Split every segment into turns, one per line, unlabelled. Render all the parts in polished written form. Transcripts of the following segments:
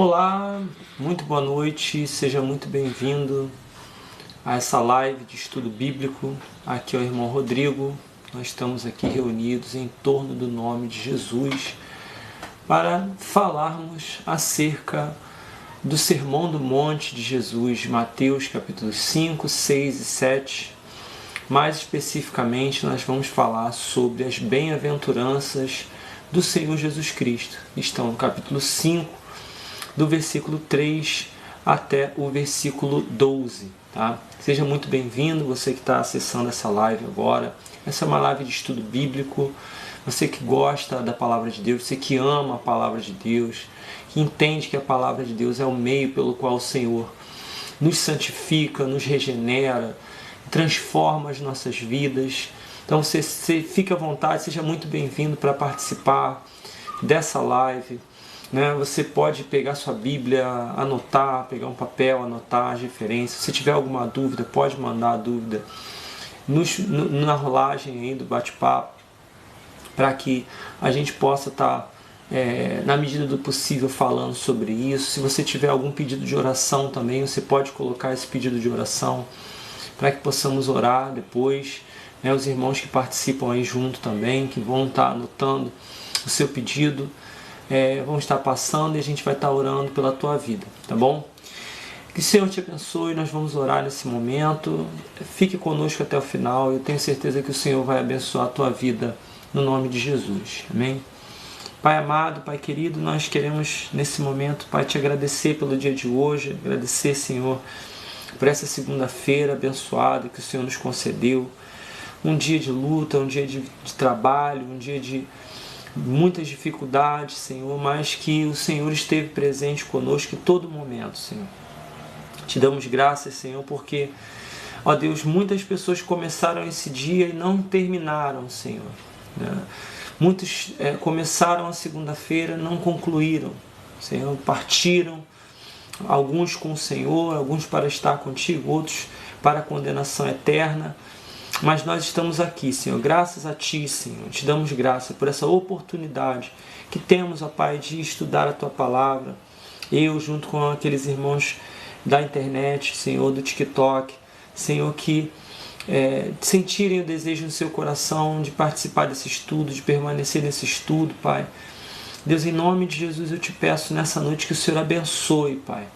Olá, muito boa noite, seja muito bem-vindo a essa live de estudo bíblico. Aqui é o irmão Rodrigo, nós estamos aqui reunidos em torno do nome de Jesus para falarmos acerca do Sermão do Monte de Jesus, Mateus capítulos 5, 6 e 7. Mais especificamente, nós vamos falar sobre as bem-aventuranças do Senhor Jesus Cristo. Estão no capítulo 5, do versículo 3 até o versículo 12. Tá? Seja muito bem-vindo, você que está acessando essa live agora. Essa é uma live de estudo bíblico. Você que gosta da palavra de Deus, você que ama a palavra de Deus, que entende que a palavra de Deus é o meio pelo qual o Senhor nos santifica, nos regenera, transforma as nossas vidas. Então você fique à vontade, seja muito bem-vindo para participar dessa live. Você pode pegar sua Bíblia, anotar, pegar um papel, anotar as referências. Se tiver alguma dúvida, pode mandar a dúvida na rolagem aí do bate-papo, para que a gente possa estar, na medida do possível, falando sobre isso. Se você tiver algum pedido de oração também, você pode colocar esse pedido de oração para que possamos orar depois. Os irmãos que participam aí junto também, que vão estar anotando o seu pedido, vão estar passando e a gente vai estar orando pela tua vida, tá bom? Que o Senhor te abençoe, nós vamos orar nesse momento. Fique conosco até o final, eu tenho certeza que o Senhor vai abençoar a tua vida no nome de Jesus, amém? Pai amado, Pai querido, nós queremos nesse momento, Pai, te agradecer pelo dia de hoje, agradecer, Senhor, por essa segunda-feira abençoada que o Senhor nos concedeu, um dia de luta, um dia de trabalho, um dia de muitas dificuldades, Senhor, mas que o Senhor esteve presente conosco em todo momento, Senhor. Te damos graças, Senhor, porque, ó Deus, muitas pessoas começaram esse dia e não terminaram, Senhor. Muitos começaram a segunda-feira, não concluíram, Senhor, partiram, alguns com o Senhor, alguns para estar contigo, outros para a condenação eterna. Mas nós estamos aqui, Senhor, graças a Ti, Senhor, te damos graça por essa oportunidade que temos, ó Pai, de estudar a Tua Palavra. Eu, junto com aqueles irmãos da internet, Senhor, do TikTok, Senhor, que sentirem o desejo no seu coração de participar desse estudo, de permanecer nesse estudo, Pai. Deus, em nome de Jesus, eu te peço nessa noite que o Senhor abençoe, Pai.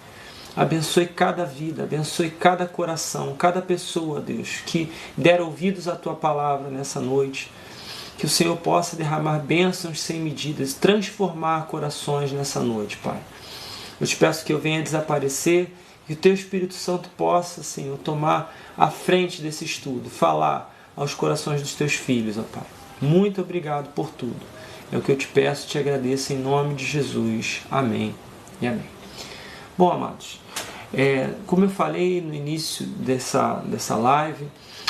Abençoe cada vida, abençoe cada coração, cada pessoa, Deus, que der ouvidos à Tua Palavra nessa noite. Que o Senhor possa derramar bênçãos sem medidas, transformar corações nessa noite, Pai. Eu te peço que eu venha desaparecer e o Teu Espírito Santo possa, Senhor, tomar a frente desse estudo, falar aos corações dos Teus filhos, ó Pai. Muito obrigado por tudo. É o que eu te peço e te agradeço em nome de Jesus. Amém e amém. Bom, amados, como eu falei no início dessa live,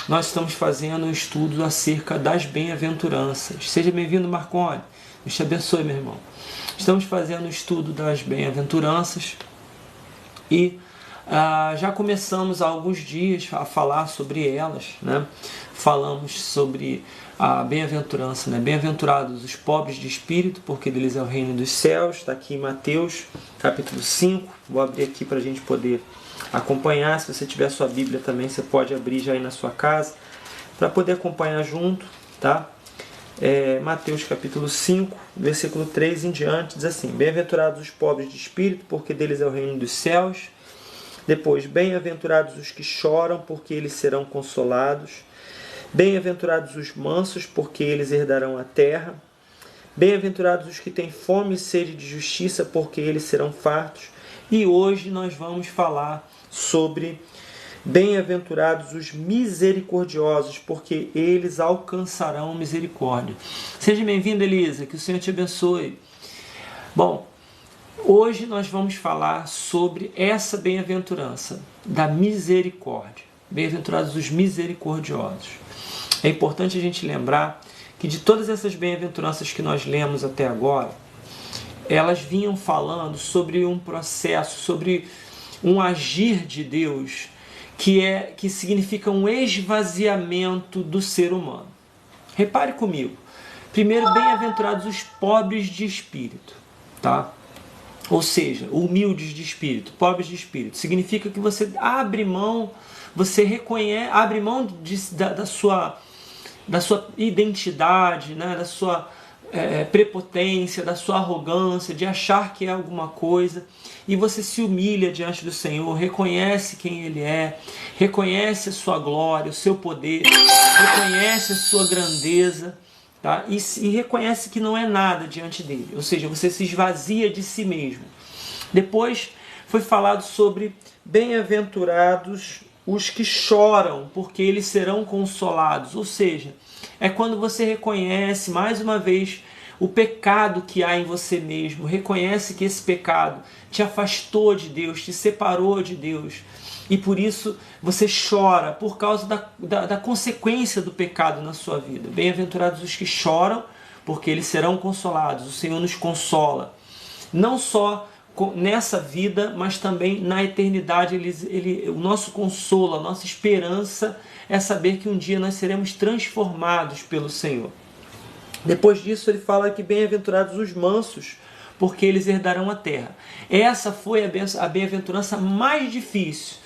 nós estamos fazendo um estudo acerca das bem-aventuranças. Seja bem-vindo, Marconi. Deus te abençoe, meu irmão. Estamos fazendo o estudo das bem-aventuranças e já começamos há alguns dias a falar sobre elas, né? Falamos sobre a bem-aventurança, né? Bem-aventurados os pobres de espírito, porque deles é o reino dos céus. Está aqui em Mateus, capítulo 5. Vou abrir aqui para a gente poder acompanhar. Se você tiver a sua Bíblia também, você pode abrir já aí na sua casa, para poder acompanhar junto, tá? Mateus, capítulo 5, versículo 3 em diante, diz assim: Bem-aventurados os pobres de espírito, porque deles é o reino dos céus. Depois, bem-aventurados os que choram, porque eles serão consolados. Bem-aventurados os mansos, porque eles herdarão a terra. Bem-aventurados os que têm fome e sede de justiça, porque eles serão fartos. E hoje nós vamos falar sobre bem-aventurados os misericordiosos, porque eles alcançarão misericórdia. Seja bem-vinda, Elisa, que o Senhor te abençoe. Bom, hoje nós vamos falar sobre essa bem-aventurança da misericórdia. Bem-aventurados os misericordiosos. É importante a gente lembrar que de todas essas bem-aventuranças que nós lemos até agora, elas vinham falando sobre um processo, sobre um agir de Deus que significa um esvaziamento do ser humano. Repare comigo. Primeiro, bem-aventurados os pobres de espírito, tá? ou seja, humildes de espírito, pobres de espírito, significa que você abre mão, você reconhece, abre mão da sua identidade, né? Da sua prepotência, da sua arrogância, de achar que é alguma coisa, e você se humilha diante do Senhor, reconhece quem Ele é, reconhece a sua glória, o seu poder, reconhece a sua grandeza, tá? E reconhece que não é nada diante dele, ou seja, você se esvazia de si mesmo. Depois foi falado sobre bem-aventurados os que choram, porque eles serão consolados, ou seja, é quando você reconhece, mais uma vez, o pecado que há em você mesmo, reconhece que esse pecado te afastou de Deus, te separou de Deus, e por isso você chora por causa da consequência do pecado na sua vida. Bem-aventurados os que choram, porque eles serão consolados. O Senhor nos consola, não só nessa vida, mas também na eternidade. O nosso consolo, a nossa esperança é saber que um dia nós seremos transformados pelo Senhor. Depois disso ele fala que bem-aventurados os mansos, porque eles herdarão a terra. Essa foi a bem-aventurança mais difícil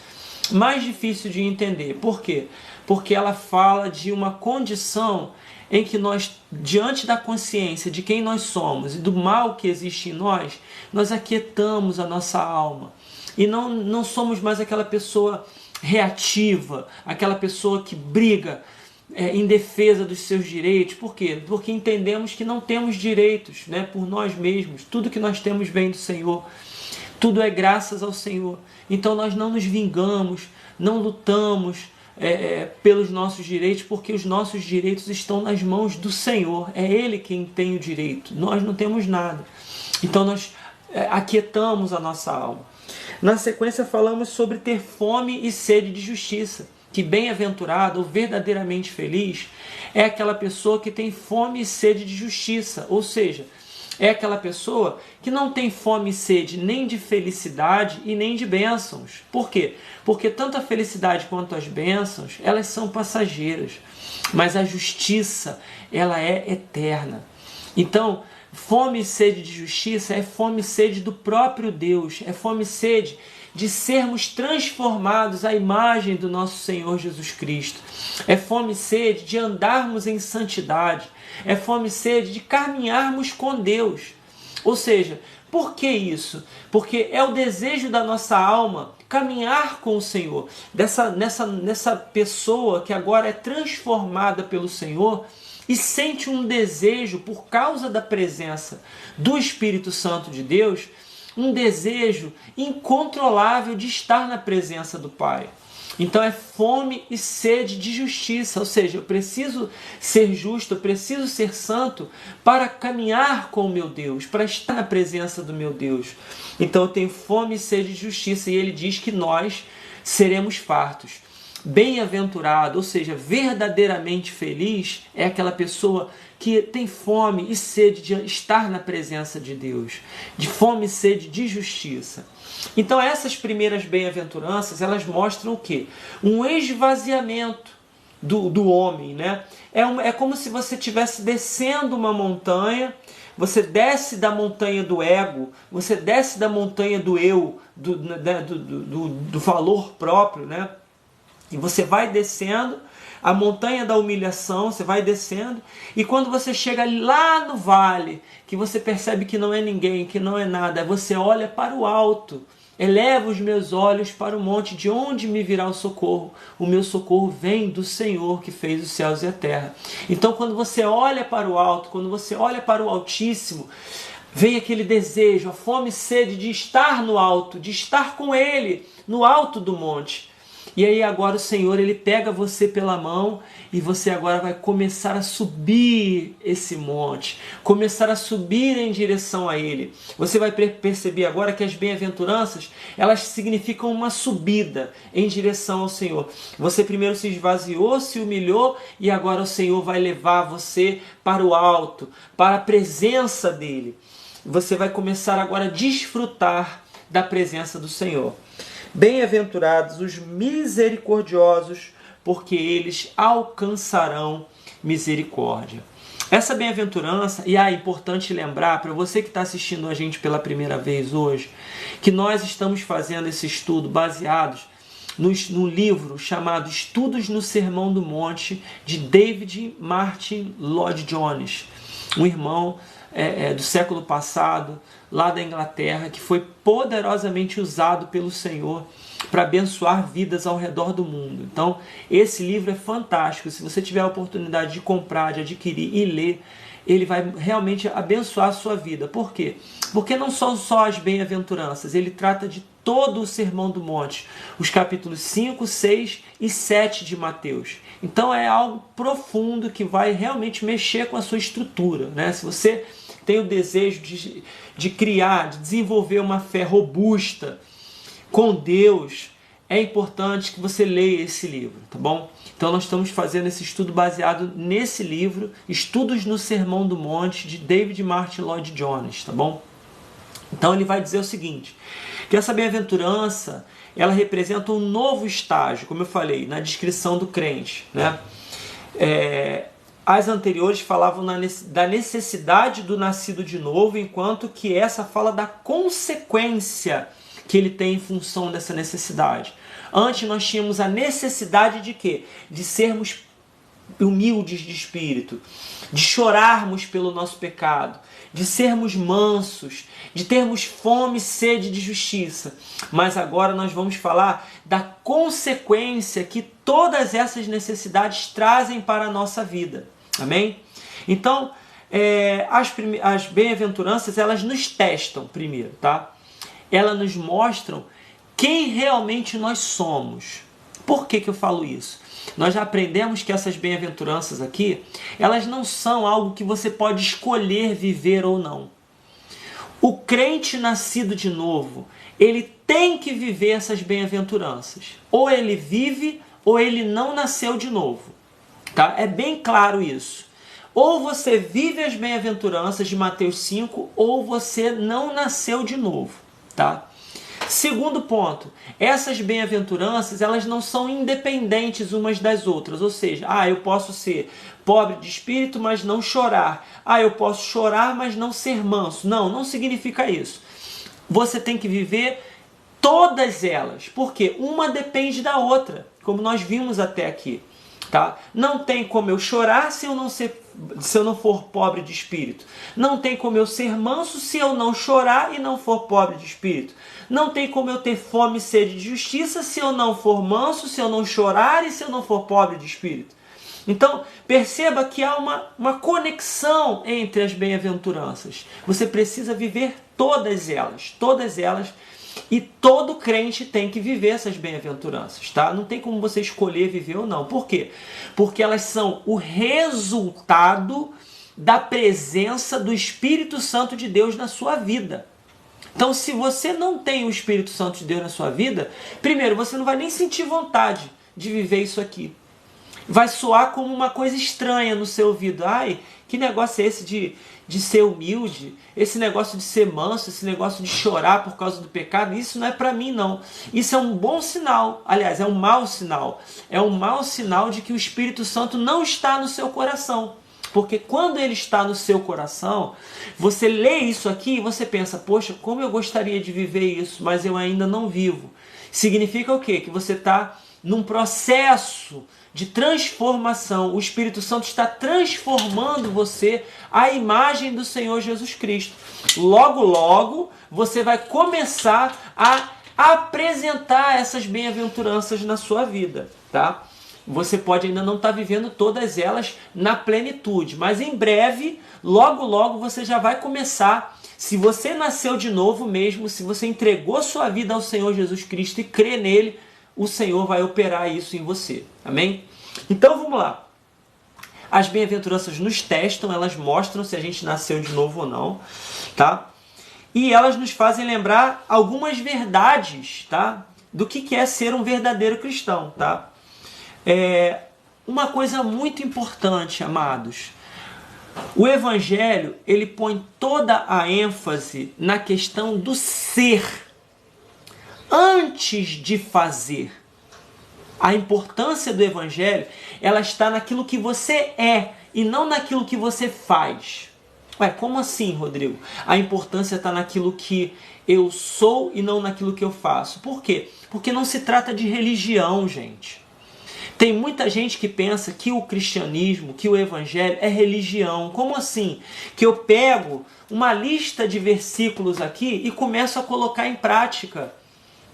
de entender. Por quê? Porque ela fala de uma condição em que nós, diante da consciência de quem nós somos e do mal que existe em nós, nós aquietamos a nossa alma. E não somos mais aquela pessoa reativa, aquela pessoa que briga em defesa dos seus direitos. Por quê? Porque entendemos que não temos direitos, né, por nós mesmos. Tudo que nós temos vem do Senhor. Tudo é graças ao Senhor. Então nós não nos vingamos, não lutamos pelos nossos direitos, porque os nossos direitos estão nas mãos do Senhor. É Ele quem tem o direito. Nós não temos nada. Então nós aquietamos a nossa alma. Na sequência falamos sobre ter fome e sede de justiça. Que bem-aventurado ou verdadeiramente feliz é aquela pessoa que tem fome e sede de justiça. Ou seja, é aquela pessoa que não tem fome e sede nem de felicidade e nem de bênçãos. Por quê? Porque tanto a felicidade quanto as bênçãos, elas são passageiras. Mas a justiça, ela é eterna. Então, fome e sede de justiça é fome e sede do próprio Deus. É fome e sede de sermos transformados à imagem do nosso Senhor Jesus Cristo. É fome e sede de andarmos em santidade. É fome e sede de caminharmos com Deus. Ou seja, por que isso? Porque é o desejo da nossa alma caminhar com o Senhor. Nessa pessoa que agora é transformada pelo Senhor e sente um desejo, por causa da presença do Espírito Santo de Deus, um desejo incontrolável de estar na presença do Pai. Então é fome e sede de justiça, ou seja, eu preciso ser justo, eu preciso ser santo para caminhar com o meu Deus, para estar na presença do meu Deus. Então eu tenho fome e sede de justiça, e ele diz que nós seremos fartos. Bem-aventurado, ou seja, verdadeiramente feliz, é aquela pessoa que tem fome e sede de estar na presença de Deus, de fome e sede de justiça. Então essas primeiras bem-aventuranças, elas mostram o quê? Um esvaziamento do homem, né? É como se você estivesse descendo uma montanha, você desce da montanha do ego, você desce da montanha do eu, do valor próprio, né? E você vai descendo a montanha da humilhação, você vai descendo, e quando você chega lá no vale, que você percebe que não é ninguém, que não é nada, você olha para o alto, eleva os meus olhos para o monte, de onde me virá o socorro? O meu socorro vem do Senhor que fez os céus e a terra. Então quando você olha para o alto, quando você olha para o Altíssimo, vem aquele desejo, a fome e sede de estar no alto, de estar com Ele, no alto do monte. E aí agora o Senhor, Ele pega você pela mão e você agora vai começar a subir esse monte, começar a subir em direção a Ele. Você vai perceber agora que as bem-aventuranças, elas significam uma subida em direção ao Senhor. Você primeiro se esvaziou, se humilhou, e agora o Senhor vai levar você para o alto, para a presença dEle. Você vai começar agora a desfrutar da presença do Senhor. Bem-aventurados os misericordiosos, porque eles alcançarão misericórdia. Essa bem-aventurança, e é importante lembrar, para você que está assistindo a gente pela primeira vez hoje, que nós estamos fazendo esse estudo baseados no livro chamado Estudos no Sermão do Monte, de David Martyn Lloyd-Jones, um irmão do século passado, lá da Inglaterra, que foi poderosamente usado pelo Senhor para abençoar vidas ao redor do mundo. Então, esse livro é fantástico. Se você tiver a oportunidade de comprar, de adquirir e ler, ele vai realmente abençoar a sua vida. Por quê? Porque não são só as bem-aventuranças, ele trata de todo o Sermão do Monte, os capítulos 5, 6 e 7 de Mateus. Então é algo profundo que vai realmente mexer com a sua estrutura, né? Se você tem o desejo de criar, de desenvolver uma fé robusta com Deus, é importante que você leia esse livro, tá bom? Então nós estamos fazendo esse estudo baseado nesse livro, Estudos no Sermão do Monte, de David Martyn Lloyd-Jones, tá bom? Então ele vai dizer o seguinte, que essa bem-aventurança, ela representa um novo estágio, como eu falei, na descrição do crente, né? As anteriores falavam da necessidade do nascido de novo, enquanto que essa fala da consequência que ele tem em função dessa necessidade. Antes nós tínhamos a necessidade de quê? De sermos humildes de espírito, de chorarmos pelo nosso pecado, de sermos mansos, de termos fome e sede de justiça. Mas agora nós vamos falar da consequência que todas essas necessidades trazem para a nossa vida. Amém? Então, as bem-aventuranças, elas nos testam primeiro, tá? Elas nos mostram quem realmente nós somos. Por que eu falo isso? Nós já aprendemos que essas bem-aventuranças aqui, elas não são algo que você pode escolher viver ou não. O crente nascido de novo, ele tem que viver essas bem-aventuranças. Ou ele vive, ou ele não nasceu de novo. Tá? É bem claro isso. Ou você vive as bem-aventuranças de Mateus 5, ou você não nasceu de novo. Tá? Segundo ponto, essas bem-aventuranças, elas não são independentes umas das outras, ou seja, eu posso ser pobre de espírito, mas não chorar. Eu posso chorar, mas não ser manso. Não significa isso. Você tem que viver todas elas, porque uma depende da outra, como nós vimos até aqui. Tá? Não tem como eu chorar se eu não for pobre de espírito. Não tem como eu ser manso se eu não chorar e não for pobre de espírito. Não tem como eu ter fome e sede de justiça se eu não for manso, se eu não chorar e se eu não for pobre de espírito. Então, perceba que há uma conexão entre as bem-aventuranças. Você precisa viver todas elas, e todo crente tem que viver essas bem-aventuranças, tá? Não tem como você escolher viver ou não. Por quê? Porque elas são o resultado da presença do Espírito Santo de Deus na sua vida. Então, se você não tem o Espírito Santo de Deus na sua vida, primeiro, você não vai nem sentir vontade de viver isso aqui. Vai soar como uma coisa estranha no seu ouvido. Que negócio é esse de ser humilde? Esse negócio de ser manso, esse negócio de chorar por causa do pecado? Isso não é para mim, não. Isso é um bom sinal. Aliás, é um mau sinal. É um mau sinal de que o Espírito Santo não está no seu coração. Porque quando ele está no seu coração, você lê isso aqui e você pensa, poxa, como eu gostaria de viver isso, mas eu ainda não vivo. Significa o quê? Que você está num processo de transformação. O Espírito Santo está transformando você à imagem do Senhor Jesus Cristo. Logo, logo, você vai começar a apresentar essas bem-aventuranças na sua vida, tá? Você pode ainda não estar vivendo todas elas na plenitude, mas em breve, logo, logo, você já vai começar. Se você nasceu de novo mesmo, se você entregou sua vida ao Senhor Jesus Cristo e crê nele, o Senhor vai operar isso em você. Amém? Então vamos lá. As bem-aventuranças nos testam, elas mostram se a gente nasceu de novo ou não, tá? E elas nos fazem lembrar algumas verdades, tá? Do que é ser um verdadeiro cristão, tá? Uma coisa muito importante, amados. O Evangelho, ele põe toda a ênfase na questão do ser, antes de fazer. A importância do Evangelho, ela está naquilo que você é e não naquilo que você faz. Ué, como assim, Rodrigo? A importância está naquilo que eu sou e não naquilo que eu faço. Por quê? Porque não se trata de religião, gente. Tem muita gente que pensa que o cristianismo, que o evangelho é religião. Como assim? Que eu pego uma lista de versículos aqui e começo a colocar em prática.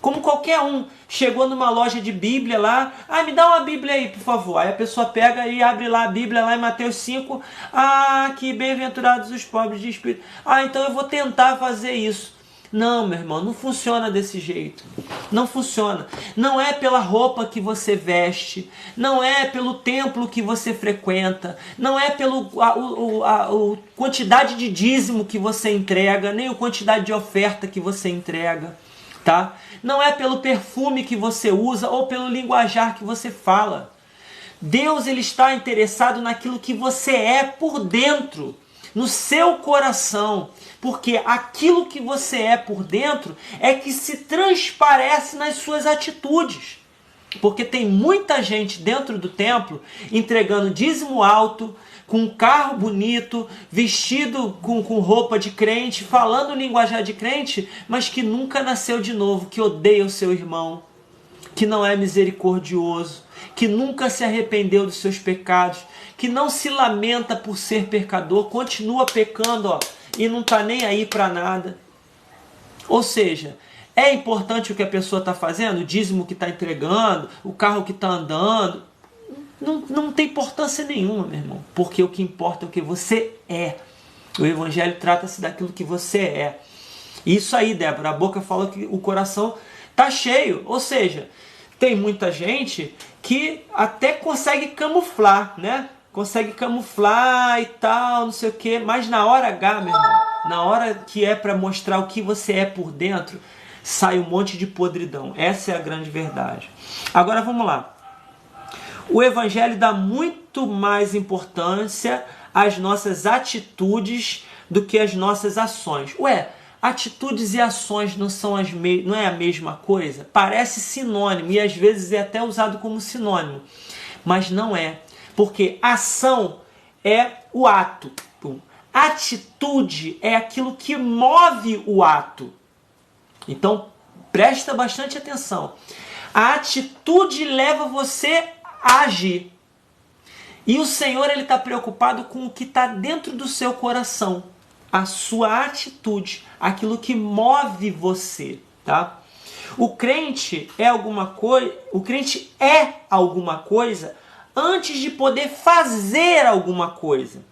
Como qualquer um. Chegou numa loja de Bíblia lá, me dá uma Bíblia aí, por favor. Aí a pessoa pega e abre lá a Bíblia lá em Mateus 5. Que bem-aventurados os pobres de espírito. Então eu vou tentar fazer isso. Não, meu irmão, não funciona desse jeito. Não funciona. Não é pela roupa que você veste, não é pelo templo que você frequenta, não é pela quantidade de dízimo que você entrega, nem a quantidade de oferta que você entrega, tá? Não é pelo perfume que você usa ou pelo linguajar que você fala. Deus, ele está interessado naquilo que você é por dentro, no seu coração. Porque aquilo que você é por dentro é que se transparece nas suas atitudes. Porque tem muita gente dentro do templo entregando dízimo alto, com um carro bonito, vestido com roupa de crente, falando linguajar de crente, mas que nunca nasceu de novo, que odeia o seu irmão, que não é misericordioso, que nunca se arrependeu dos seus pecados, que não se lamenta por ser pecador, continua pecando, e não está nem aí para nada. Ou seja, é importante o que a pessoa está fazendo, o dízimo que está entregando, o carro que está andando. Não tem importância nenhuma, meu irmão. Porque o que importa é o que você é. O evangelho trata-se daquilo que você é. Isso aí, Débora, a boca fala que o coração está cheio. Ou seja, tem muita gente que até consegue camuflar, né? Consegue camuflar e tal, não sei o quê. Mas na hora H, meu irmão, na hora que é para mostrar o que você é por dentro, sai um monte de podridão. Essa é a grande verdade. Agora vamos lá. O evangelho dá muito mais importância às nossas atitudes do que às nossas ações. Ué, atitudes e ações não é a mesma coisa? Parece sinônimo e às vezes é até usado como sinônimo. Mas não é. Porque ação é o ato. Atitude é aquilo que move o ato. Então, presta bastante atenção. A atitude leva você a agir. E o Senhor, ele está preocupado com o que está dentro do seu coração. A sua atitude, aquilo que move você, tá? O crente é alguma coisa antes de poder fazer alguma coisa,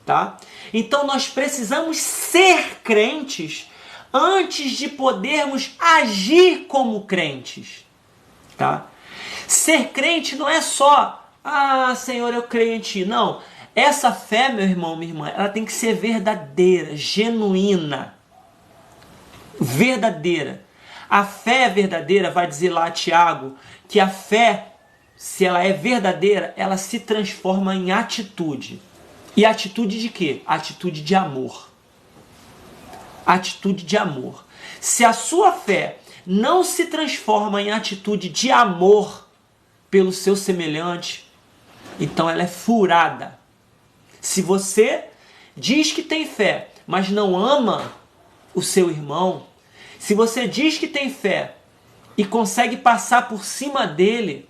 tá? Então nós precisamos ser crentes antes de podermos agir como crentes, tá? Ser crente não é só, Senhor, eu creio em Ti. Não, essa fé, meu irmão, minha irmã, ela tem que ser verdadeira, genuína, verdadeira. A fé verdadeira, vai dizer lá Tiago, que a fé, se ela é verdadeira, ela se transforma em atitude. E atitude de quê? Atitude de amor. Atitude de amor. Se a sua fé não se transforma em atitude de amor pelo seu semelhante, então ela é furada. Se você diz que tem fé, mas não ama o seu irmão, se você diz que tem fé e consegue passar por cima dele,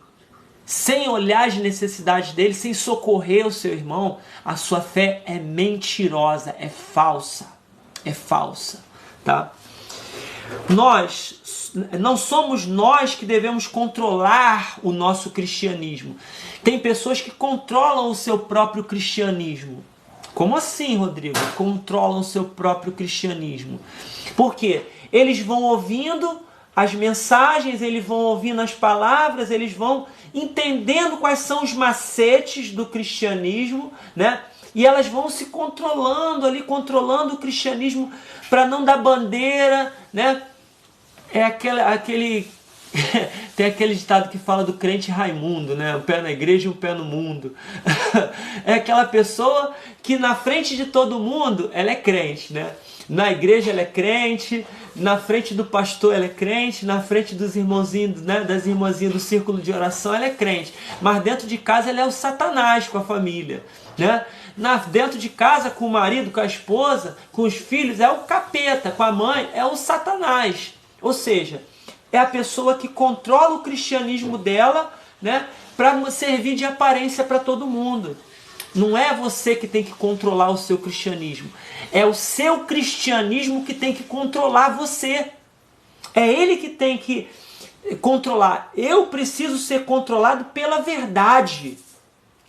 sem olhar as necessidades dele, sem socorrer o seu irmão, a sua fé é mentirosa, é falsa. É falsa, tá? Não somos nós que devemos controlar o nosso cristianismo. Tem pessoas que controlam o seu próprio cristianismo. Como assim, Rodrigo? Controlam o seu próprio cristianismo. Por quê? Eles vão ouvindo as mensagens, eles vão ouvindo as palavras, eles vão entendendo quais são os macetes do cristianismo, né? E elas vão se controlando ali, controlando o cristianismo para não dar bandeira, né? É aquele Tem aquele ditado que fala do crente Raimundo, né? Um pé na igreja e um pé no mundo. É aquela pessoa que na frente de todo mundo, ela é crente, né? Na igreja ela é crente, na frente do pastor ela é crente, na frente dos irmãozinhos, né, das irmãzinhas do círculo de oração ela é crente. Mas dentro de casa ela é o Satanás com a família, né? Dentro de casa, com o marido, com a esposa, com os filhos, é o capeta, com a mãe, é o Satanás. Ou seja, é a pessoa que controla o cristianismo dela, né, para servir de aparência para todo mundo. Não é você que tem que controlar o seu cristianismo. É o seu cristianismo que tem que controlar você. É ele que tem que controlar. Eu preciso ser controlado pela verdade.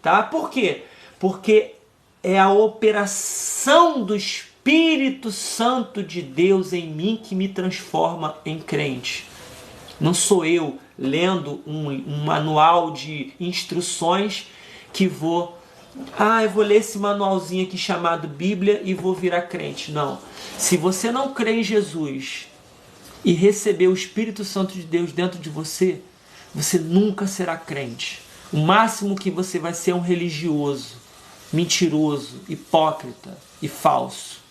Tá? Por quê? Porque é a operação do Espírito Santo de Deus em mim que me transforma em crente. Não sou eu lendo um manual de instruções que vou... eu vou ler esse manualzinho aqui chamado Bíblia e vou virar crente. Não. Se você não crê em Jesus e receber o Espírito Santo de Deus dentro de você, você nunca será crente. O máximo que você vai ser é um religioso, mentiroso, hipócrita e falso.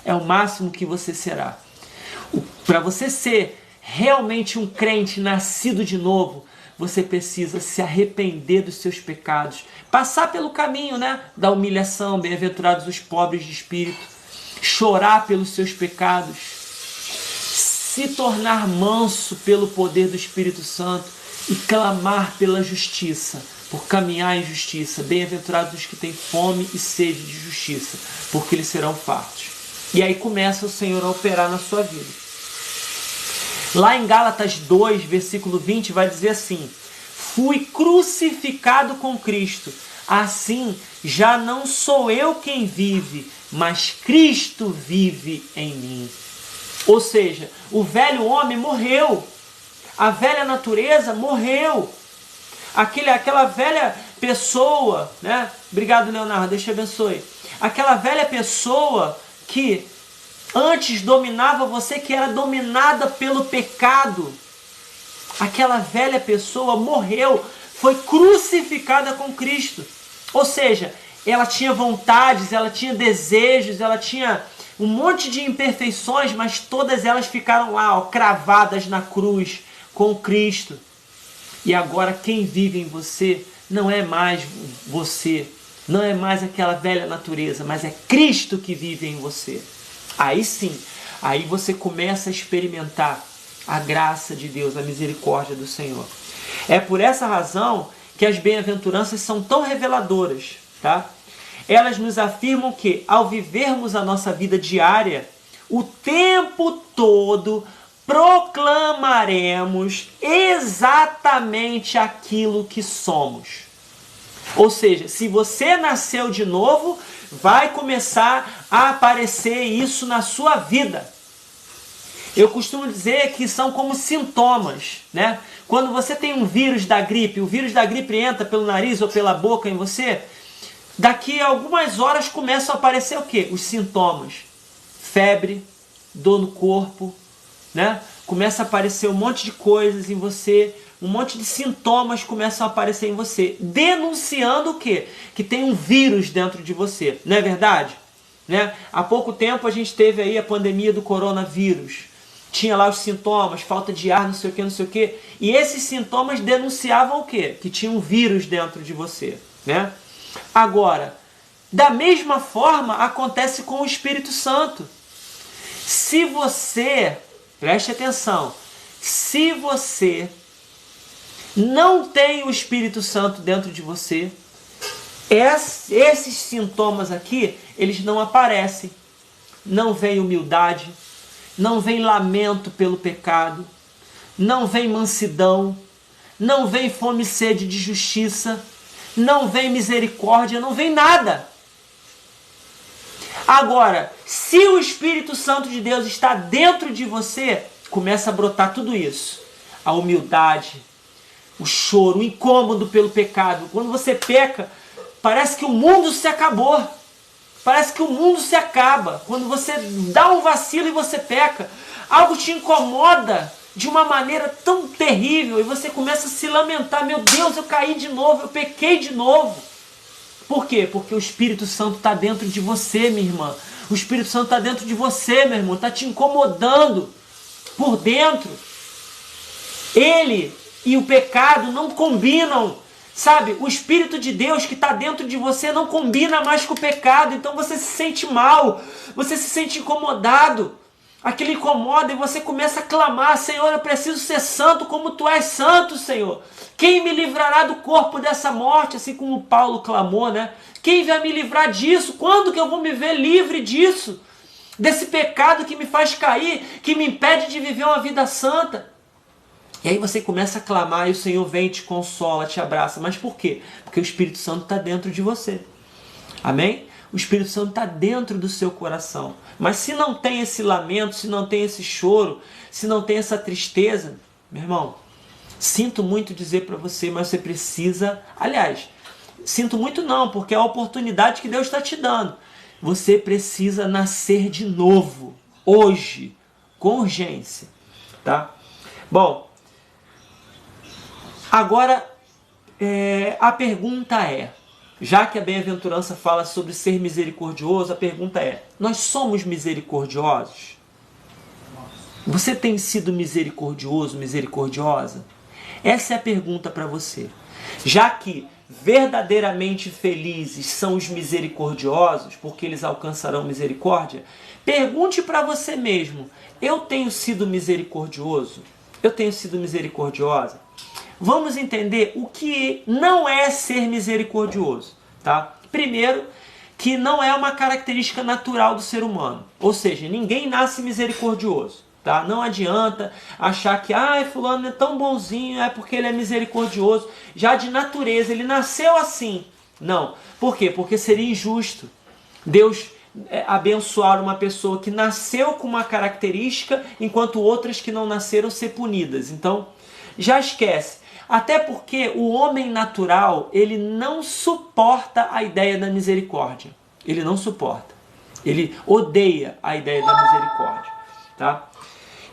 É o máximo que você será. Para você ser realmente um crente nascido de novo, você precisa se arrepender dos seus pecados, passar pelo caminho, né, da humilhação, bem-aventurados os pobres de espírito, chorar pelos seus pecados, se tornar manso pelo poder do Espírito Santo e clamar pela justiça, por caminhar em justiça. Bem-aventurados os que têm fome e sede de justiça, porque eles serão fartos. E aí começa o Senhor a operar na sua vida. Lá em Gálatas 2, versículo 20, vai dizer assim: fui crucificado com Cristo, assim já não sou eu quem vive, mas Cristo vive em mim. Ou seja, o velho homem morreu, a velha natureza morreu, aquela velha pessoa, né? Obrigado, Leonardo, Deus te abençoe. Aquela velha pessoa que antes dominava você, que era dominada pelo pecado. Aquela velha pessoa morreu, foi crucificada com Cristo. Ou seja, ela tinha vontades, ela tinha desejos, ela tinha um monte de imperfeições, mas todas elas ficaram lá, cravadas na cruz com Cristo. E agora quem vive em você não é mais você, não é mais aquela velha natureza, mas é Cristo que vive em você. Aí sim, aí você começa a experimentar a graça de Deus, a misericórdia do Senhor. É por essa razão que as bem-aventuranças são tão reveladoras, tá? Elas nos afirmam que, ao vivermos a nossa vida diária, o tempo todo proclamaremos exatamente aquilo que somos. Ou seja, se você nasceu de novo, vai começar a aparecer isso na sua vida. Eu costumo dizer que são como sintomas, né? Quando você tem um vírus da gripe, o vírus da gripe entra pelo nariz ou pela boca em você, daqui a algumas horas começam a aparecer o quê? Os sintomas. Febre, dor no corpo, né? Começa a aparecer um monte de coisas em você, um monte de sintomas começam a aparecer em você, denunciando o quê? Que tem um vírus dentro de você, não é verdade? Né? Há pouco tempo a gente teve aí a pandemia do coronavírus, tinha lá os sintomas, falta de ar, não sei o que, e esses sintomas denunciavam o quê? Que tinha um vírus dentro de você, né? Agora, da mesma forma acontece com o Espírito Santo. Se você, preste atenção, se você não tem o Espírito Santo dentro de você, esses sintomas aqui, eles não aparecem. Não vem humildade, não vem lamento pelo pecado, não vem mansidão, não vem fome e sede de justiça, não vem misericórdia, não vem nada. Agora, se o Espírito Santo de Deus está dentro de você, começa a brotar tudo isso. A humildade, o choro, o incômodo pelo pecado. Quando você peca, parece que o mundo se acabou. Parece que o mundo se acaba. Quando você dá um vacilo e você peca, algo te incomoda. de uma maneira tão terrível e você começa a se lamentar, meu Deus, eu caí de novo, eu pequei de novo. Por quê? Porque o Espírito Santo está dentro de você, minha irmã. O Espírito Santo está dentro de você, meu irmão, está te incomodando por dentro. Ele e o pecado não combinam, sabe? O Espírito de Deus que está dentro de você não combina mais com o pecado, então você se sente mal, você se sente incomodado. Aquilo incomoda e você começa a clamar, Senhor, eu preciso ser santo como Tu és santo, Senhor. Quem me livrará do corpo dessa morte? Assim como Paulo clamou, né? Quem vai me livrar disso? Quando que eu vou me ver livre disso? Desse pecado que me faz cair, que me impede de viver uma vida santa. E aí você começa a clamar e o Senhor vem, te consola, te abraça. Mas por quê? Porque o Espírito Santo está dentro de você. Amém? O Espírito Santo está dentro do seu coração. Mas se não tem esse lamento, se não tem esse choro, se não tem essa tristeza, meu irmão, sinto muito dizer para você, mas você precisa... Aliás, sinto muito não, porque é a oportunidade que Deus está te dando. Você precisa nascer de novo, hoje, com urgência. Tá? Bom, agora a pergunta é... Já que a bem-aventurança fala sobre ser misericordioso, a pergunta é: nós somos misericordiosos? Você tem sido misericordioso, misericordiosa? Essa é a pergunta para você. Já que verdadeiramente felizes são os misericordiosos, porque eles alcançarão misericórdia, pergunte para você mesmo: eu tenho sido misericordioso? Eu tenho sido misericordiosa? Vamos entender o que não é ser misericordioso, tá? Primeiro, que não é uma característica natural do ser humano. Ou seja, ninguém nasce misericordioso, tá? Não adianta achar que, fulano é tão bonzinho, é porque ele é misericordioso. Já de natureza, ele nasceu assim. Não. Por quê? Porque seria injusto Deus abençoar uma pessoa que nasceu com uma característica, enquanto outras que não nasceram ser punidas. Então, já esquece. Até porque o homem natural, ele não suporta a ideia da misericórdia. Ele não suporta. Ele odeia a ideia da misericórdia. Tá?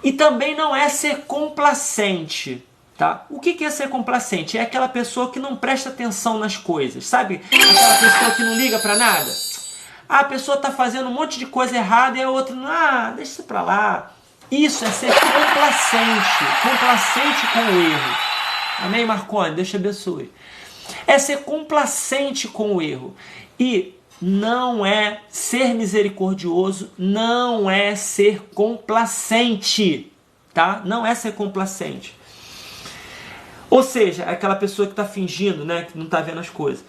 E também não é ser complacente. Tá? O que é ser complacente? É aquela pessoa que não presta atenção nas coisas. Sabe? Aquela pessoa que não liga para nada. A pessoa está fazendo um monte de coisa errada e a outra, deixa isso para lá. Isso é ser complacente. Complacente com o erro. Amém, Marconi? Deus te abençoe. É ser complacente com o erro. E não é ser misericordioso, não é ser complacente. Tá? Não é ser complacente. Ou seja, é aquela pessoa que está fingindo, né, que não está vendo as coisas.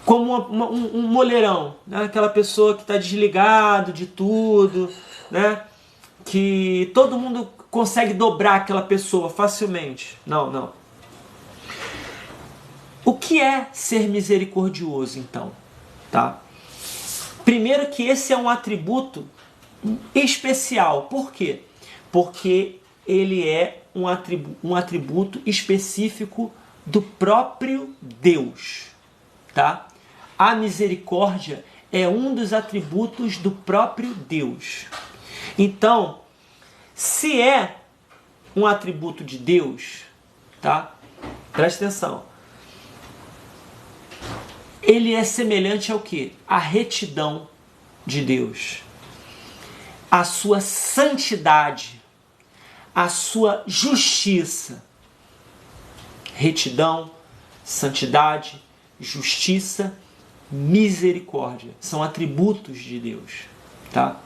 Como um moleirão. Né? Aquela pessoa que está desligado de tudo. Né? Que todo mundo consegue dobrar aquela pessoa facilmente. Não. O que é ser misericordioso, então? Tá? Primeiro que esse é um atributo especial. Por quê? Porque ele é um atributo específico do próprio Deus. Tá? A misericórdia é um dos atributos do próprio Deus. Então, se é um atributo de Deus, tá? Presta atenção. Ele é semelhante ao quê? À retidão de Deus. A sua santidade. A sua justiça. Retidão, santidade, justiça, misericórdia. São atributos de Deus, tá?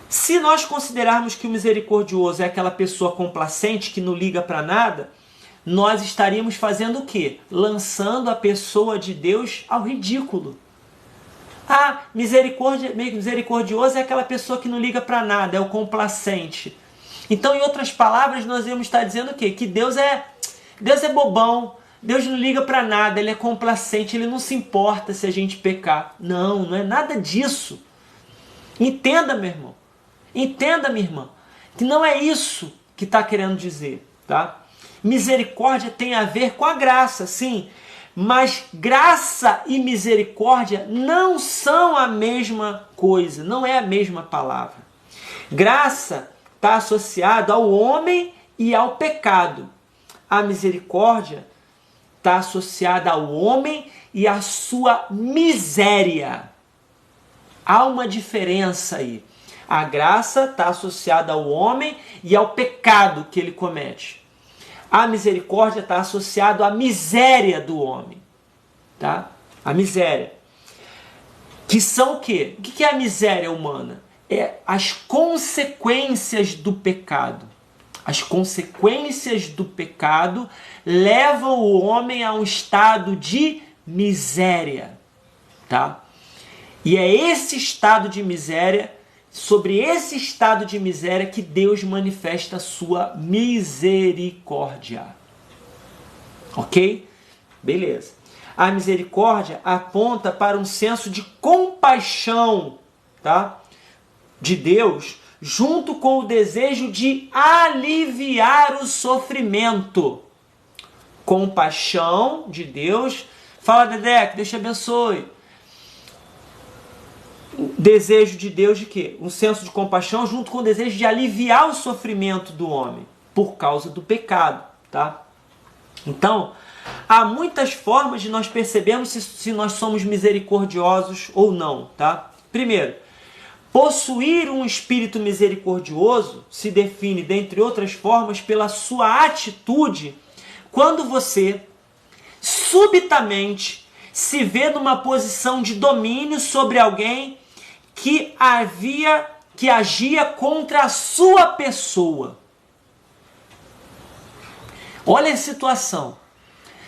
Se nós considerarmos que o misericordioso é aquela pessoa complacente que não liga para nada, nós estaríamos fazendo o quê? Lançando a pessoa de Deus ao ridículo. Misericordioso é aquela pessoa que não liga para nada, é o complacente. Então, em outras palavras, nós íamos estar dizendo o quê? Que Deus é bobão, Deus não liga para nada, Ele é complacente, Ele não se importa se a gente pecar. Não é nada disso. Entenda, meu irmão. Entenda, minha irmã, que não é isso que está querendo dizer, tá? Misericórdia tem a ver com a graça, sim, mas graça e misericórdia não são a mesma coisa, não é a mesma palavra. Graça está associado ao homem e ao pecado. A misericórdia está associada ao homem e à sua miséria. Há uma diferença aí. A graça está associada ao homem e ao pecado que ele comete. A misericórdia está associada à miséria do homem. Tá? A miséria. Que são o quê? O que é a miséria humana? É as consequências do pecado. As consequências do pecado levam o homem a um estado de miséria. Tá? E é esse estado de miséria, sobre esse estado de miséria, que Deus manifesta a sua misericórdia. Ok? Beleza. A misericórdia aponta para um senso de compaixão, tá? De Deus, junto com o desejo de aliviar o sofrimento. Compaixão de Deus. Fala, Dedé, que Deus te abençoe. O desejo de Deus de quê? Um senso de compaixão junto com o desejo de aliviar o sofrimento do homem por causa do pecado, tá? Então, há muitas formas de nós percebermos se nós somos misericordiosos ou não, tá? Primeiro, possuir um espírito misericordioso se define, dentre outras formas, pela sua atitude quando você subitamente se vê numa posição de domínio sobre alguém que agia contra a sua pessoa. Olha a situação.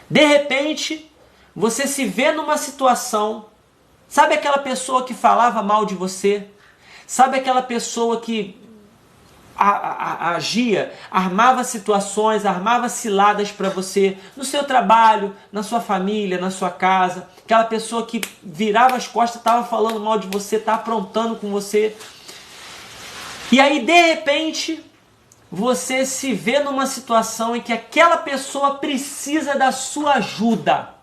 De repente, você se vê numa situação, sabe aquela pessoa que falava mal de você? Sabe aquela pessoa que agia, armava situações, armava ciladas para você, no seu trabalho, na sua família, na sua casa, aquela pessoa que virava as costas, estava falando mal de você, estava aprontando com você. E aí, de repente, você se vê numa situação em que aquela pessoa precisa da sua ajuda.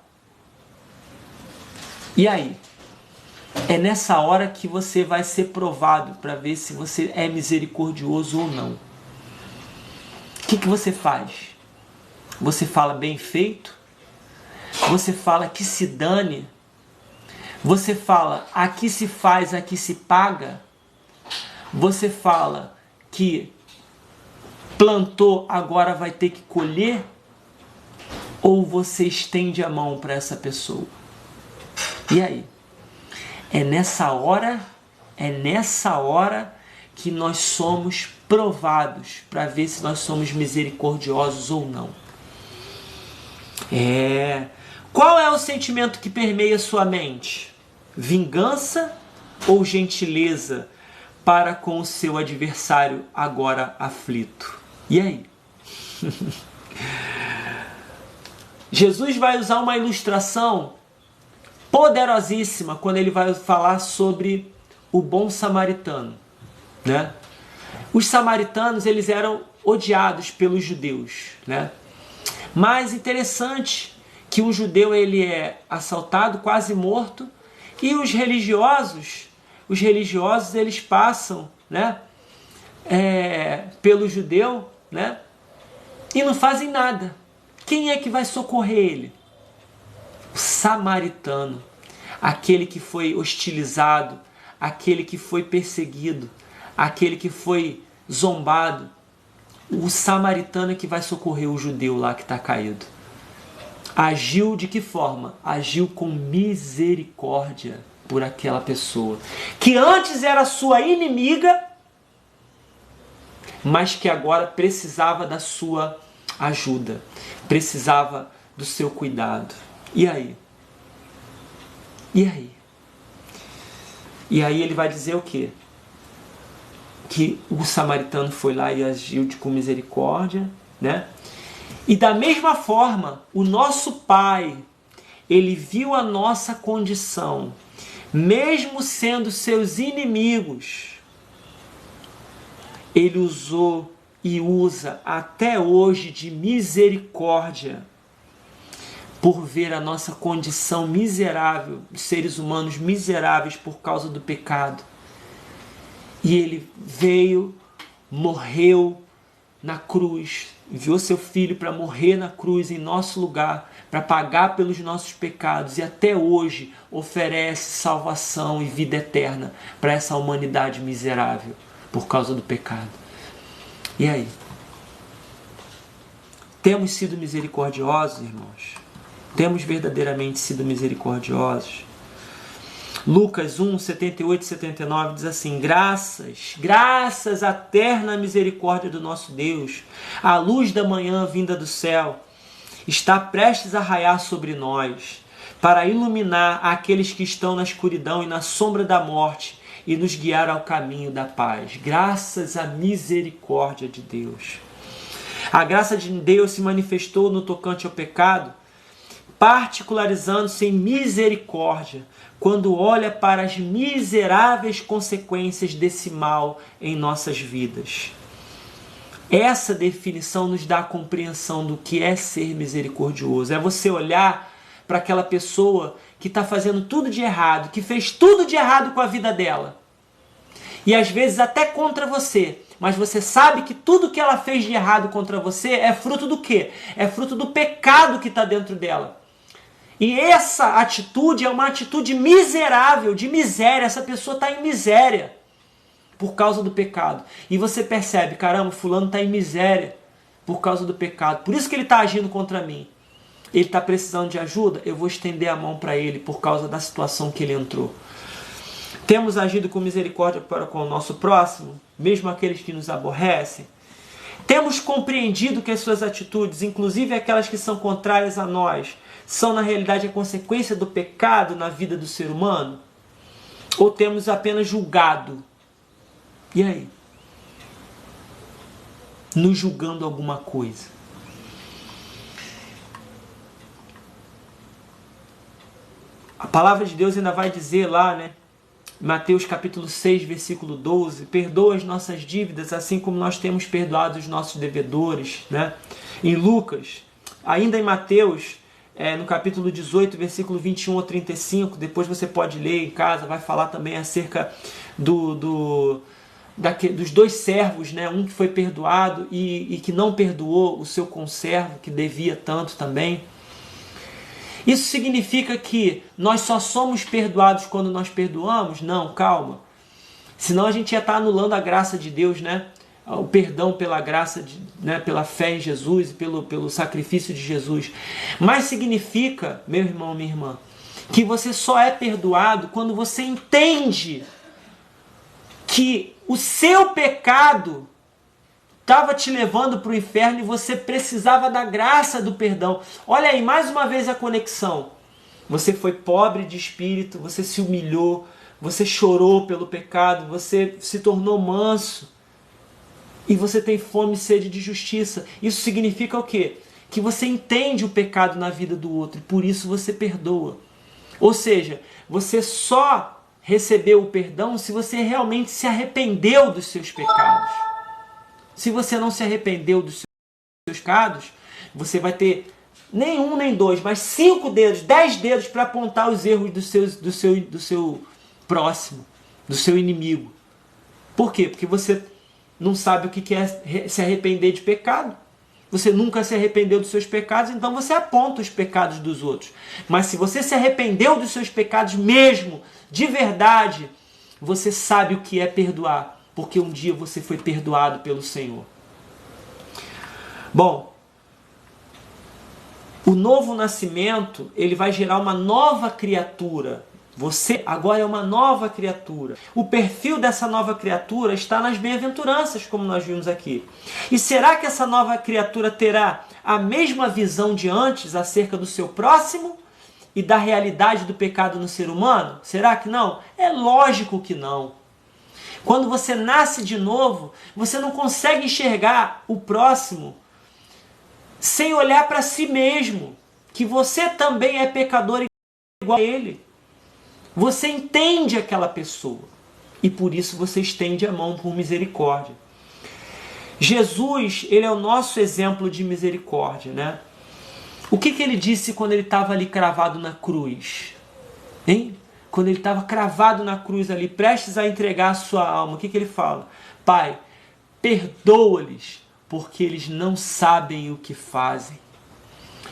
E aí? É nessa hora que você vai ser provado para ver se você é misericordioso ou não. O que você faz? Você fala bem feito? Você fala que se dane? Você fala aqui se faz, aqui se paga? Você fala que plantou, agora vai ter que colher? Ou você estende a mão para essa pessoa? E aí? É nessa hora que nós somos provados para ver se nós somos misericordiosos ou não. Qual é o sentimento que permeia sua mente? Vingança ou gentileza para com o seu adversário agora aflito? E aí? Jesus vai usar uma ilustração poderosíssima quando ele vai falar sobre o bom samaritano, né? Os samaritanos, eles eram odiados pelos judeus, né? Mas interessante que um judeu ele é assaltado, quase morto, e os religiosos eles passam, né, pelo judeu, né, e não fazem nada. Quem é que vai socorrer ele? O samaritano, aquele que foi hostilizado, aquele que foi perseguido, aquele que foi zombado. O samaritano é que vai socorrer o judeu lá que está caído. Agiu de que forma? Agiu com misericórdia por aquela pessoa, que antes era sua inimiga, mas que agora precisava da sua ajuda, precisava do seu cuidado. E aí? E aí? E aí ele vai dizer o quê? Que o samaritano foi lá e agiu com misericórdia, né? E da mesma forma, o nosso Pai, ele viu a nossa condição, mesmo sendo seus inimigos, ele usou e usa até hoje de misericórdia, por ver a nossa condição miserável, seres humanos miseráveis por causa do pecado. E ele veio, morreu na cruz, enviou seu Filho para morrer na cruz em nosso lugar, para pagar pelos nossos pecados e até hoje oferece salvação e vida eterna para essa humanidade miserável por causa do pecado. E aí? Temos sido misericordiosos, irmãos? Temos verdadeiramente sido misericordiosos? Lucas 1, 78 e 79 diz assim: graças à eterna misericórdia do nosso Deus, a luz da manhã vinda do céu está prestes a raiar sobre nós, para iluminar aqueles que estão na escuridão e na sombra da morte e nos guiar ao caminho da paz. Graças à misericórdia de Deus. A graça de Deus se manifestou no tocante ao pecado, particularizando-se em misericórdia, quando olha para as miseráveis consequências desse mal em nossas vidas. Essa definição nos dá a compreensão do que é ser misericordioso. É você olhar para aquela pessoa que está fazendo tudo de errado, que fez tudo de errado com a vida dela. E às vezes até contra você. Mas você sabe que tudo que ela fez de errado contra você é fruto do quê? É fruto do pecado que está dentro dela. E essa atitude é uma atitude miserável, de miséria. Essa pessoa está em miséria por causa do pecado. E você percebe, caramba, fulano está em miséria por causa do pecado. Por isso que ele está agindo contra mim. Ele está precisando de ajuda, eu vou estender a mão para ele por causa da situação que ele entrou. Temos agido com misericórdia para com o nosso próximo, mesmo aqueles que nos aborrecem. Temos compreendido que as suas atitudes, inclusive aquelas que são contrárias a nós, são na realidade a consequência do pecado na vida do ser humano? Ou temos apenas julgado? E aí? Nos julgando alguma coisa? A palavra de Deus ainda vai dizer lá, né? Mateus capítulo 6, versículo 12, perdoa as nossas dívidas, assim como nós temos perdoado os nossos devedores, né? Em Lucas, ainda em Mateus, no capítulo 18, versículo 21 a 35, depois você pode ler em casa, vai falar também acerca dos dois servos, né? Um que foi perdoado e que não perdoou o seu conservo, que devia tanto também. Isso significa que nós só somos perdoados quando nós perdoamos? Não, calma. Senão a gente ia estar anulando a graça de Deus, né? O perdão pela graça, né? Pela fé em Jesus e pelo sacrifício de Jesus. Mas significa, meu irmão, minha irmã, que você só é perdoado quando você entende que o seu pecado estava te levando para o inferno e você precisava da graça do perdão. Olha aí, mais uma vez a conexão. Você foi pobre de espírito, você se humilhou, você chorou pelo pecado, você se tornou manso e você tem fome e sede de justiça. Isso significa o quê? Que você entende o pecado na vida do outro e por isso você perdoa. Ou seja, você só recebeu o perdão se você realmente se arrependeu dos seus pecados. Se você não se arrependeu dos seus pecados, você vai ter nem um nem dois, mas 5 dedos, 10 dedos para apontar os erros do seu próximo, do seu inimigo. Por quê? Porque você não sabe o que é se arrepender de pecado. Você nunca se arrependeu dos seus pecados, então você aponta os pecados dos outros. Mas se você se arrependeu dos seus pecados mesmo, de verdade, você sabe o que é perdoar. Porque um dia você foi perdoado pelo Senhor. Bom, o novo nascimento, ele vai gerar uma nova criatura. Você agora é uma nova criatura. O perfil dessa nova criatura está nas bem-aventuranças, como nós vimos aqui. E será que essa nova criatura terá a mesma visão de antes acerca do seu próximo e da realidade do pecado no ser humano? Será que não? É lógico que não. Quando você nasce de novo, você não consegue enxergar o próximo sem olhar para si mesmo, que você também é pecador igual a ele. Você entende aquela pessoa e por isso você estende a mão por misericórdia. Jesus, ele é o nosso exemplo de misericórdia, né? O que ele disse quando ele estava ali cravado na cruz? Hein? Quando ele estava cravado na cruz ali, prestes a entregar a sua alma, o que ele fala? Pai, perdoa-lhes, porque eles não sabem o que fazem.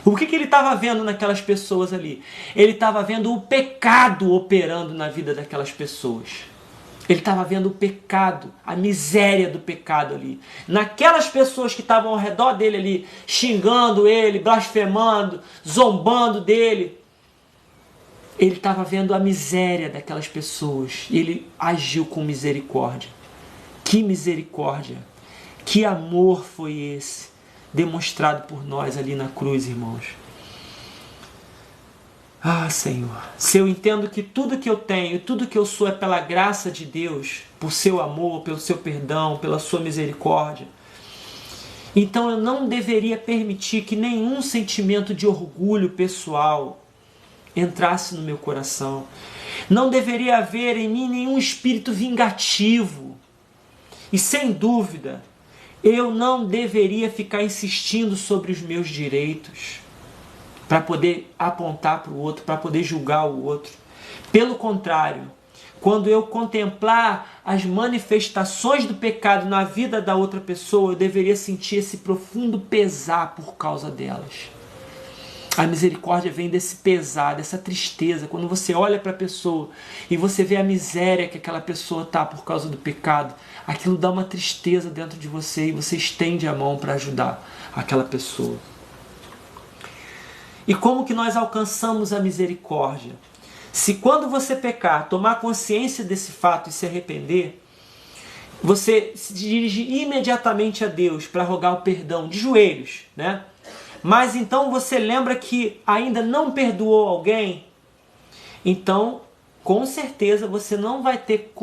O que ele estava vendo naquelas pessoas ali? Ele estava vendo o pecado operando na vida daquelas pessoas. Ele estava vendo o pecado, a miséria do pecado ali. Naquelas pessoas que estavam ao redor dele ali, xingando ele, blasfemando, zombando dele. Ele estava vendo a miséria daquelas pessoas e ele agiu com misericórdia. Que misericórdia! Que amor foi esse demonstrado por nós ali na cruz, irmãos. Ah, Senhor, se eu entendo que tudo que eu tenho, tudo que eu sou é pela graça de Deus, por seu amor, pelo seu perdão, pela sua misericórdia, então eu não deveria permitir que nenhum sentimento de orgulho pessoal entrasse no meu coração. Não deveria haver em mim nenhum espírito vingativo. E sem dúvida, eu não deveria ficar insistindo sobre os meus direitos para poder apontar para o outro, para poder julgar o outro. Pelo contrário, quando eu contemplar as manifestações do pecado na vida da outra pessoa, eu deveria sentir esse profundo pesar por causa delas. A misericórdia vem desse pesar, dessa tristeza. Quando você olha para a pessoa e você vê a miséria que aquela pessoa está por causa do pecado, aquilo dá uma tristeza dentro de você e você estende a mão para ajudar aquela pessoa. E como que nós alcançamos a misericórdia? Se quando você pecar, tomar consciência desse fato e se arrepender, você se dirige imediatamente a Deus para rogar o perdão de joelhos, né? Mas então você lembra que ainda não perdoou alguém? Então, com certeza, você não vai ter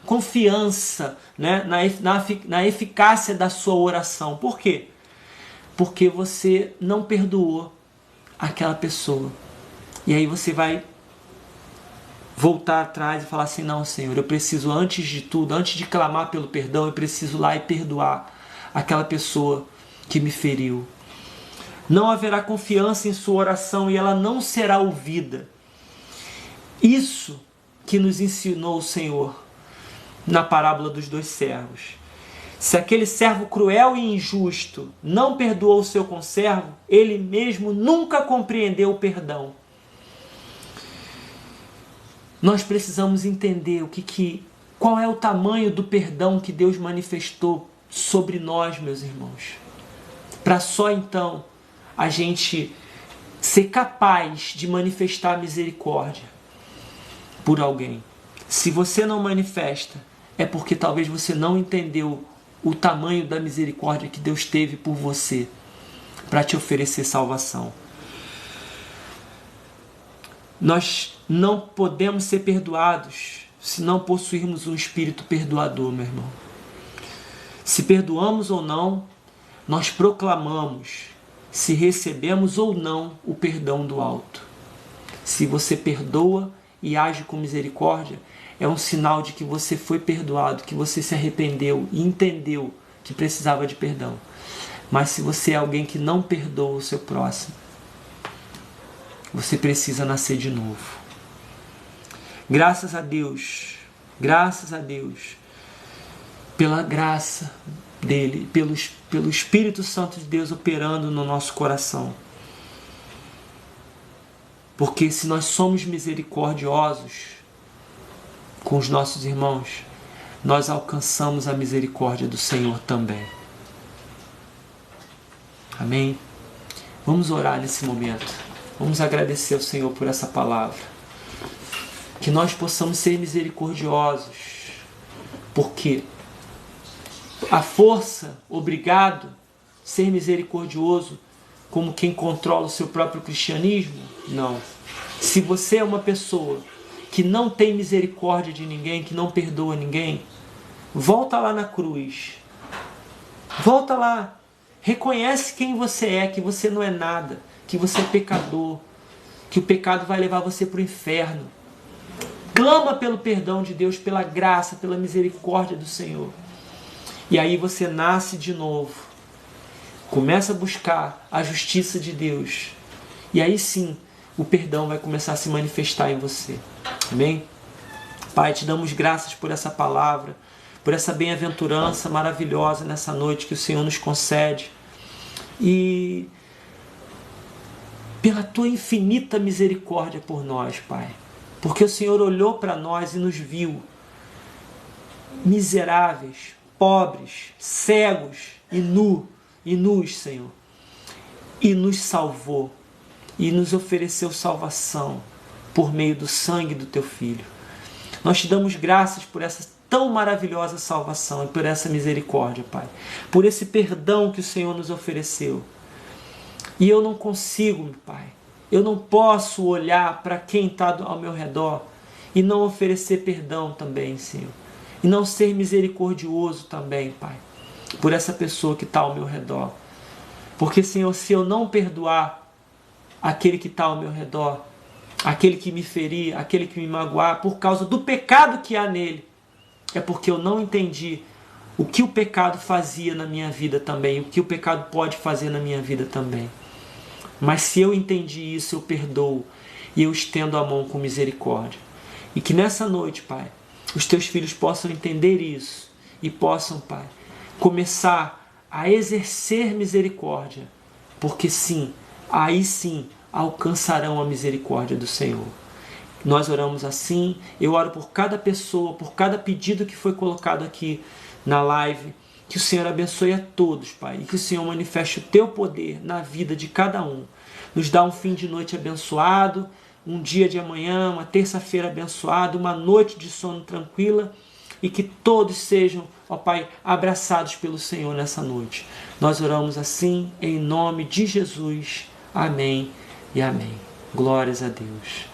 confiança, né, na eficácia da sua oração. Por quê? Porque você não perdoou aquela pessoa. E aí você vai voltar atrás e falar assim, não, Senhor, eu preciso antes de tudo, antes de clamar pelo perdão, eu preciso ir lá e perdoar aquela pessoa que me feriu. Não haverá confiança em sua oração e ela não será ouvida. Isso que nos ensinou o Senhor na parábola dos 2 servos. Se aquele servo cruel e injusto não perdoou o seu conservo, ele mesmo nunca compreendeu o perdão. Nós precisamos entender qual é o tamanho do perdão que Deus manifestou sobre nós, meus irmãos. Para só então a gente ser capaz de manifestar misericórdia por alguém. Se você não manifesta, é porque talvez você não entendeu o tamanho da misericórdia que Deus teve por você para te oferecer salvação. Nós não podemos ser perdoados se não possuirmos um espírito perdoador, meu irmão. Se perdoamos ou não, nós proclamamos se recebemos ou não o perdão do alto. Se você perdoa e age com misericórdia, é um sinal de que você foi perdoado, que você se arrependeu e entendeu que precisava de perdão. Mas se você é alguém que não perdoa o seu próximo, você precisa nascer de novo. Graças a Deus, pela graça dele, pelo Espírito Santo de Deus operando no nosso coração. Porque se nós somos misericordiosos com os nossos irmãos, nós alcançamos a misericórdia do Senhor também. Amém? Vamos orar nesse momento. Vamos agradecer ao Senhor por essa palavra. Que nós possamos ser misericordiosos. Porque a força, obrigado, ser misericordioso como quem controla o seu próprio cristianismo? Não. Se você é uma pessoa que não tem misericórdia de ninguém, que não perdoa ninguém, volta lá na cruz. Volta lá. Reconhece quem você é, que você não é nada, que você é pecador, que o pecado vai levar você para o inferno. Clama pelo perdão de Deus, pela graça, pela misericórdia do Senhor. E aí você nasce de novo. Começa a buscar a justiça de Deus. E aí sim, o perdão vai começar a se manifestar em você. Amém? Pai, te damos graças por essa palavra, por essa bem-aventurança maravilhosa nessa noite que o Senhor nos concede. E pela Tua infinita misericórdia por nós, Pai. Porque o Senhor olhou para nós e nos viu miseráveis, pobres, cegos e nus, Senhor. E nos salvou e nos ofereceu salvação por meio do sangue do Teu Filho. Nós te damos graças por essa tão maravilhosa salvação e por essa misericórdia, Pai. Por esse perdão que o Senhor nos ofereceu. E eu não consigo, Pai. Eu não posso olhar para quem está ao meu redor e não oferecer perdão também, Senhor. E não ser misericordioso também, Pai, por essa pessoa que está ao meu redor. Porque, Senhor, se eu não perdoar aquele que está ao meu redor, aquele que me ferir, aquele que me magoar, por causa do pecado que há nele, é porque eu não entendi o que o pecado fazia na minha vida também, o que o pecado pode fazer na minha vida também. Mas se eu entendi isso, eu perdoo e eu estendo a mão com misericórdia. E que nessa noite, Pai, os Teus filhos possam entender isso e possam, Pai, começar a exercer misericórdia, porque sim, aí sim alcançarão a misericórdia do Senhor. Nós oramos assim, eu oro por cada pessoa, por cada pedido que foi colocado aqui na live, que o Senhor abençoe a todos, Pai, e que o Senhor manifeste o Teu poder na vida de cada um. Nos dá um fim de noite abençoado, um dia de amanhã, uma terça-feira abençoada, uma noite de sono tranquila, e que todos sejam, ó Pai, abraçados pelo Senhor nessa noite. Nós oramos assim, em nome de Jesus. Amém e amém. Glórias a Deus.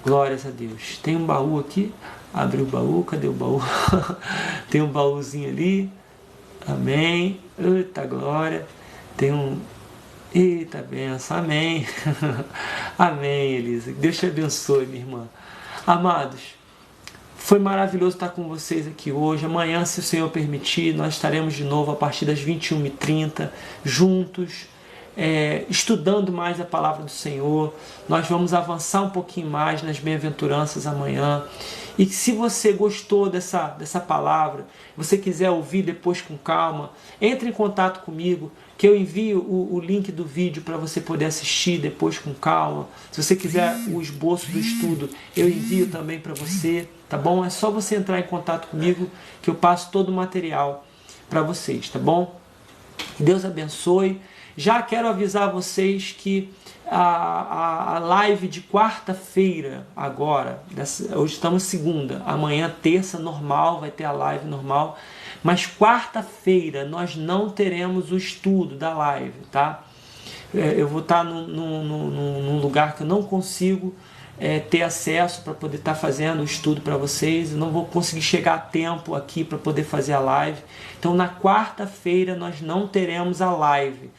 Glórias a Deus. Tem um baú aqui. Abre o baú. Cadê o baú? Tem um baúzinho ali. Amém. Eita glória. Tem um... Eita benção. Amém. Amém, Elisa. Deus te abençoe, minha irmã. Amados, foi maravilhoso estar com vocês aqui hoje. Amanhã, se o Senhor permitir, nós estaremos de novo a partir das 21h30, juntos, estudando mais a palavra do Senhor. Nós vamos avançar um pouquinho mais nas bem-aventuranças amanhã. E se você gostou dessa palavra, você quiser ouvir depois com calma, entre em contato comigo, que eu envio o link do vídeo para você poder assistir depois com calma. Se você quiser o esboço do estudo, eu envio também para você, tá bom? É só você entrar em contato comigo que eu passo todo o material para vocês, tá bom? Deus abençoe. Já quero avisar vocês que a live de quarta-feira agora, hoje estamos segunda, amanhã terça normal, vai ter a live normal, mas quarta-feira nós não teremos o estudo da live, tá? Eu vou estar num lugar que eu não consigo ter acesso para poder estar fazendo o estudo para vocês, eu não vou conseguir chegar a tempo aqui para poder fazer a live, então na quarta-feira nós não teremos a live.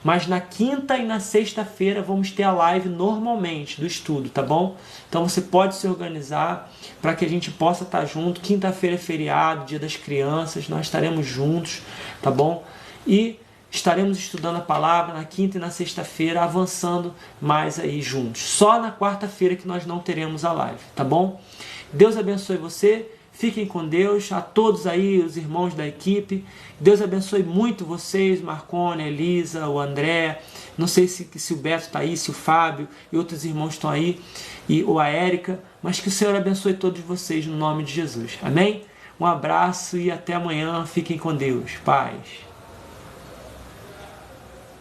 Mas na quinta e na sexta-feira vamos ter a live normalmente do estudo, tá bom? Então você pode se organizar para que a gente possa estar junto. Quinta-feira é feriado, dia das crianças, nós estaremos juntos, tá bom? E estaremos estudando a palavra na quinta e na sexta-feira, avançando mais aí juntos. Só na quarta-feira que nós não teremos a live, tá bom? Deus abençoe você. Fiquem com Deus, a todos aí, os irmãos da equipe. Deus abençoe muito vocês, Marcone, Elisa, o André. Não sei se o Beto está aí, se o Fábio e outros irmãos estão aí, ou a Érica. Mas que o Senhor abençoe todos vocês no nome de Jesus. Amém? Um abraço e até amanhã. Fiquem com Deus. Paz.